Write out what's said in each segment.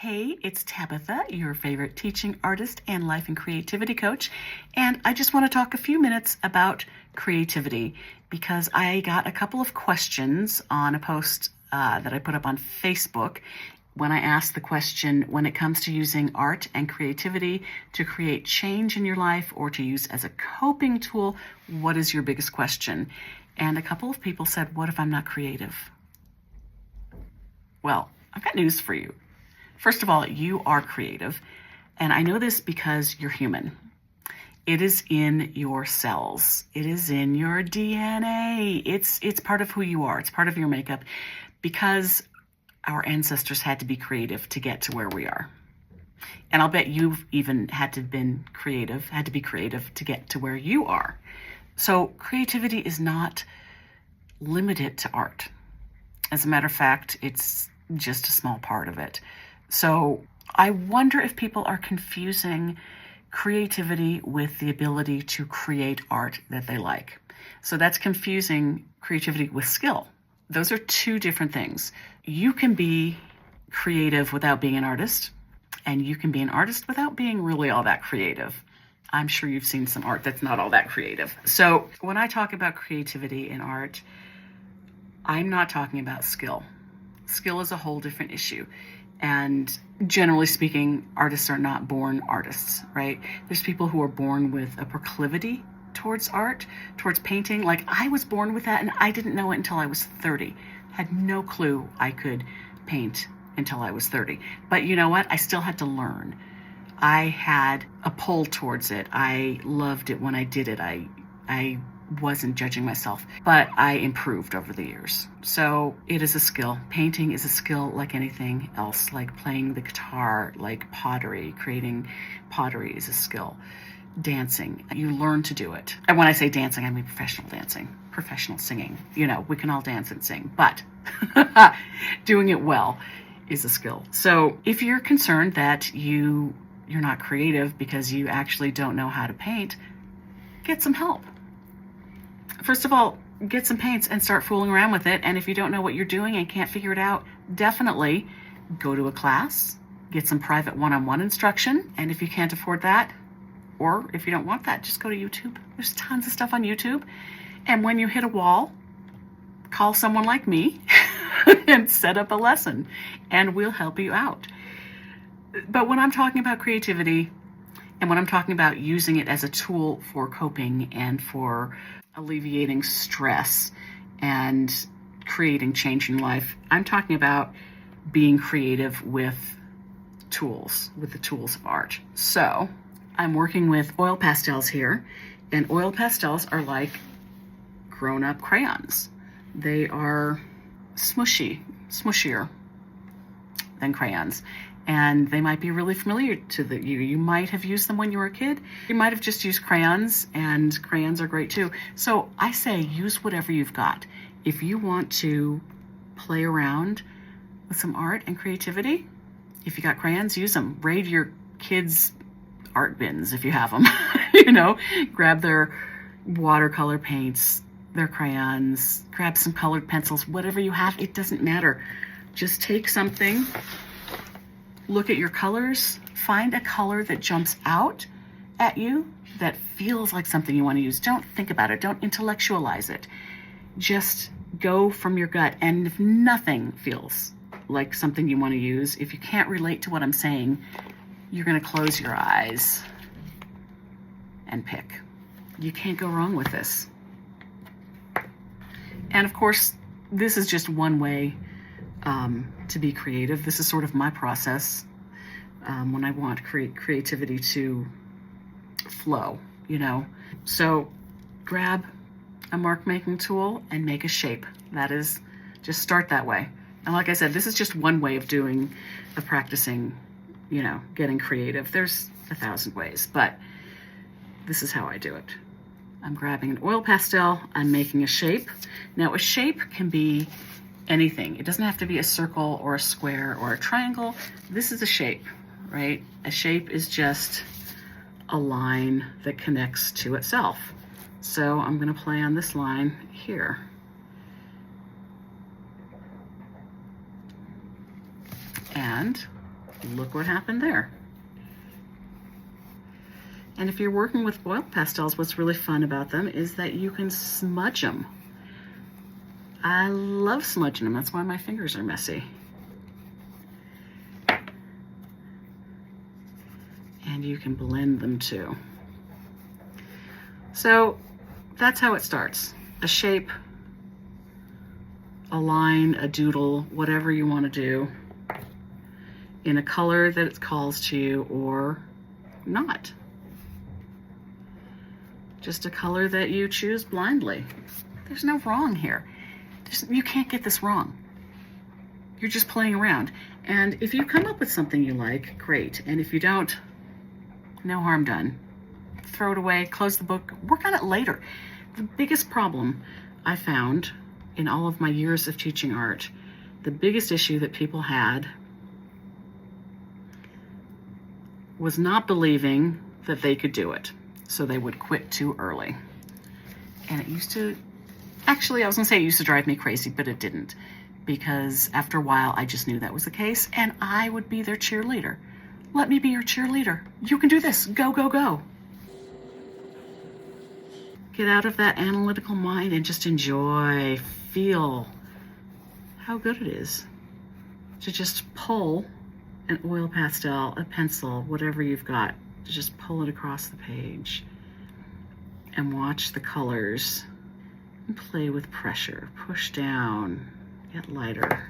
Hey, it's Tabitha, your favorite teaching artist and life and creativity coach. And I just want to talk a few minutes about creativity because I got a couple of questions on a post that I put up on Facebook when I asked the question, when it comes to using art and creativity to create change in your life or to use as a coping tool, what is your biggest question? And a couple of people said, what if I'm not creative? Well, I've got news for you. First of all, you are creative, and I know this because you're human. It is in your cells. It is in your DNA. It's part of who you are. It's part of your makeup because our ancestors had to be creative to get to where we are. And I'll bet you've even had to be creative to get to where you are. So creativity is not limited to art. As a matter of fact, it's just a small part of it. So I wonder if people are confusing creativity with the ability to create art that they like. So that's confusing creativity with skill. Those are two different things. You can be creative without being an artist, and you can be an artist without being really all that creative. I'm sure you've seen some art that's not all that creative. So when I talk about creativity in art, I'm not talking about skill. Skill is a whole different issue. And generally speaking, artists are not born artists, right? There's people who are born with a proclivity towards art, towards painting. Like I was born with that and I didn't know it until I was 30. Had no clue I could paint until I was 30. But you know what? I still had to learn. I had a pull towards it. I loved it when I did it. I wasn't judging myself, but I improved over the years. So it is a skill. Painting is a skill like anything else, like playing the guitar, like pottery. Creating pottery is a skill. Dancing, you learn to do it. And when I say dancing, I mean professional dancing, professional singing. You know, we can all dance and sing, but doing it well is a skill. So if you're concerned that you're not creative because you actually don't know how to paint, get some help. First of all, get some paints and start fooling around with it. And if you don't know what you're doing and can't figure it out, definitely go to a class, get some private one-on-one instruction. And if you can't afford that, or if you don't want that, just go to YouTube. There's tons of stuff on YouTube. And when you hit a wall, call someone like me and set up a lesson and we'll help you out. But when I'm talking about creativity and when I'm talking about using it as a tool for coping and for alleviating stress and creating change in life, I'm talking about being creative with tools, with the tools of art. So I'm working with oil pastels here, and oil pastels are like grown-up crayons. They are smushier than crayons. And they might be really familiar to you. You might have used them when you were a kid. You might have just used crayons, and crayons are great too. So I say use whatever you've got. If you want to play around with some art and creativity, if you got crayons, use them. Raid your kids' art bins if you have them. You know, grab their watercolor paints, their crayons, grab some colored pencils, whatever you have, it doesn't matter. Just take something. Look at your colors, find a color that jumps out at you, that feels like something you want to use. Don't think about it. Don't intellectualize it. Just go from your gut. And if nothing feels like something you want to use, if you can't relate to what I'm saying, you're going to close your eyes and pick. You can't go wrong with this. And of course, this is just one way to be creative. This is sort of my process when I want creativity to flow, you know. So grab a mark making tool and make a shape. That is, just start that way. And like I said, this is just one way of practicing, you know, getting creative. There's 1,000 ways, but this is how I do it. I'm grabbing an oil pastel, I'm making a shape. Now a shape can be anything. It doesn't have to be a circle or a square or a triangle. This is a shape, right? A shape is just a line that connects to itself. So I'm going to play on this line here. And Look what happened there. And if you're working with oil pastels, what's really fun about them is that you can smudge them. I love smudging them. That's why my fingers are messy. And you can blend them too. So that's how it starts. A shape, a line, a doodle, whatever you want to do, in a color that it calls to you or not. Just a color that you choose blindly. There's no wrong here. You can't get this wrong. You're just playing around. And if you come up with something you like, great. And if you don't, no harm done. Throw it away, close the book, work on it later. The biggest problem I found in all of my years of teaching art, the biggest issue that people had was not believing that they could do it. So they would quit too early. And it used to, actually I was gonna say it used to drive me crazy, but it didn't. Because after a while, I just knew that was the case and I would be their cheerleader. Let me be your cheerleader. You can do this, go, go, go. Get out of that analytical mind and just enjoy, feel how good it is to just pull an oil pastel, a pencil, whatever you've got, to just pull it across the page and watch the colors and play with pressure. Push down, get lighter.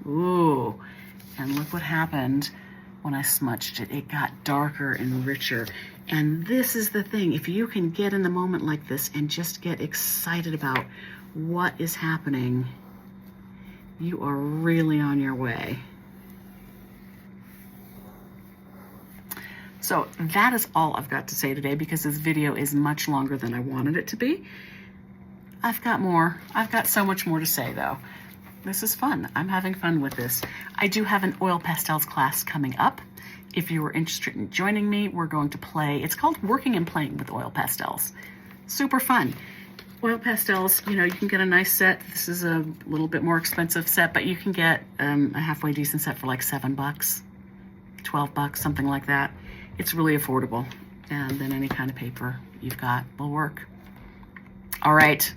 Ooh, and look what happened when I smudged it. It got darker and richer. And this is the thing, if you can get in the moment like this and just get excited about what is happening, you are really on your way. So that is all I've got to say today because this video is much longer than I wanted it to be. I've got more. I've got so much more to say though. This is fun. I'm having fun with this. I do have an oil pastels class coming up. If you are interested in joining me, we're going to play. It's called Working and Playing with Oil Pastels. Super fun. Oil pastels, you know, you can get a nice set. This is a little bit more expensive set, but you can get a halfway decent set for like $7, $12, something like that. It's really affordable. And then any kind of paper you've got will work. All right.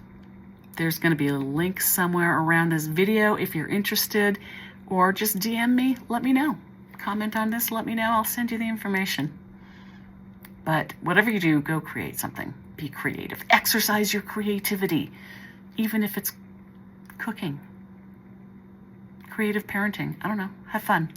There's going to be a link somewhere around this video if you're interested, or just DM me, let me know. Comment on this, let me know. I'll send you the information. But whatever you do, go create something. Be creative. Exercise your creativity, even if it's cooking, creative parenting. I don't know. Have fun.